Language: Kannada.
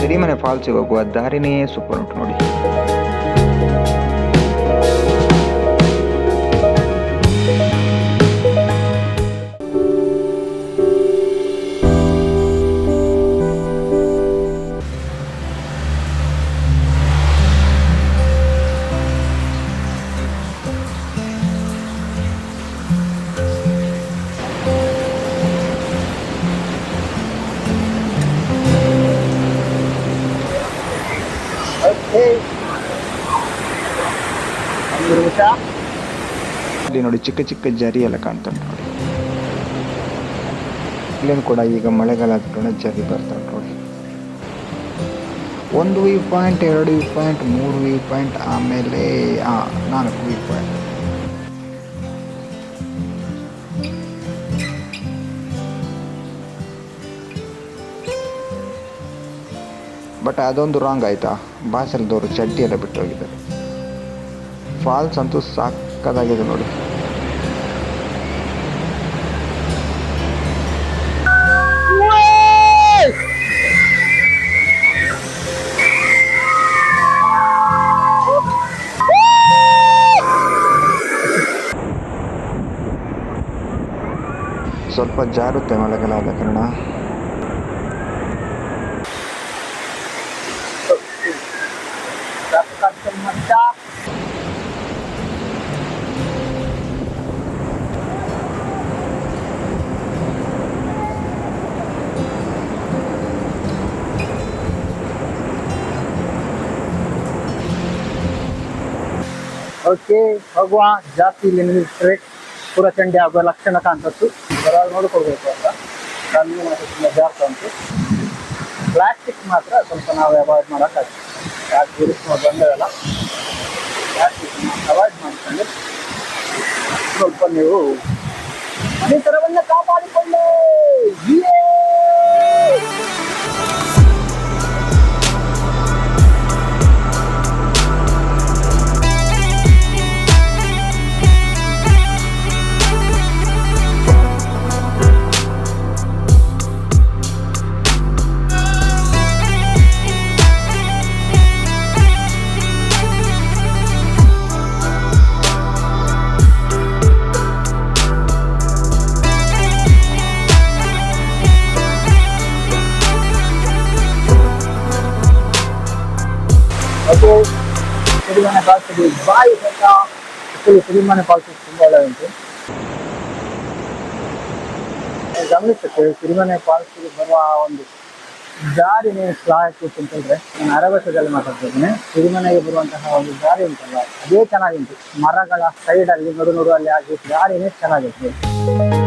ಸಿರಿಮನೆ ಫಾಲ್ಸಿಗೆ ಹೋಗುವ ದಾರಿನೇ ಸೂಪರ್ ಉಂಟು ನೋಡಿ. ಇಲ್ಲಿ ನೋಡಿ ಚಿಕ್ಕ ಚಿಕ್ಕ ಜರಿ ಎಲ್ಲ ಕಾಣ್ತಾ ಉಂಟು ನೋಡಿ. ಇಲ್ಲೇನು ಕೂಡ ಈಗ ಮಳೆಗಾಲ ಆದ ಜರಿ ಬರ್ತಾ ಉಂಟು ನೋಡಿ. 1 view point, 2 view point, 3 view point, ಆಮೇಲೆ 4 ವ್ಯೂ ಪಾಯಿಂಟ್. ಬಟ್ ಅದೊಂದು ರಾಂಗ್ ಆಯ್ತಾ, ಬಾಸಲ್ದವರು ಚಡ್ಡಿ ಎಲ್ಲ ಬಿಟ್ಟು ಹೋಗಿದ್ದಾರೆ. ಫಾಲ್ಸ್ ಅಂತೂ ಸಾಕದಾಗಿದೆ ನೋಡಿ. ಸ್ವಲ್ಪ ಜಾರುತ್ತೆ ಮಳೆಗಾಲ ಆದ ಕಾರಣ. ಓಕೆ, ಹೋಗುವ. ಜಾಸ್ತಿ ಇಲ್ಲಿ ನಿಲ್ಲಿಸಿದ್ರೆ ಪೂರ ಚಂಡಿ ಆಗುವ ಲಕ್ಷಣ ಕಾಣ್ತತ್ತು. ನೋಡಿಕೊಳ್ಬೇಕು ಅಂತ ಕಣ್ಣು ಮಾತ್ರ ತುಂಬ ಜಾಸ್ತಿ ಉಂಟು. ಪ್ಲಾಸ್ಟಿಕ್ ಮಾತ್ರ ಸ್ವಲ್ಪ ನಾವು ಅವಾಯ್ಡ್ ಮಾಡೋಕ್ಕಾಗ್ತದೆ. ಯಾಕೆ ಯೂಸ್ ಮಾಡಿ ಬಂದವೆಲ್ಲ ಪ್ಲಾಸ್ಟಿಕ್ ಅವಾಯ್ಡ್ ಮಾಡ್ಕೊಂಡು ಸ್ವಲ್ಪ ನೀವು ಪರಿಸರವನ್ನು ಕಾಪಾಡಿಕೊಳ್ಳಿ. ಸಿರಿಮನೆ ಫಾಲ್ಸ್ ಬಾಯಿ ಸಹಿತ ಸಿರಿಮನೆ ಫಾಲ್ಸ್ ತುಂಬ ಒಳ್ಳೆ ಉಂಟು. ಗಮನಿಸುತ್ತೆ ಸಿರಿಮನೆ ಫಾಲ್ಸ್ಗೆ ಬರುವ ಒಂದು ದಾರಿ ನೀವು ಸ್ಲಾಕ್ ಅಂತಂದ್ರೆ, ನಾನು ಅರವತ್ತದಲ್ಲಿ ಮಾತಾಡ್ತಿದ್ದೇನೆ. ಸಿರಿಮನೆಗೆ ಬರುವಂತಹ ಒಂದು ದಾರಿ ಉಂಟಲ್ಲ, ಅದೇ ಚೆನ್ನಾಗುಂಟು. ಮರಗಳ ಸೈಡಲ್ಲಿ ನೋಡು ಅಲ್ಲಿ ಆಗಿ ದಾರಿನೇ ಚೆನ್ನಾಗಿರ್ತದೆ.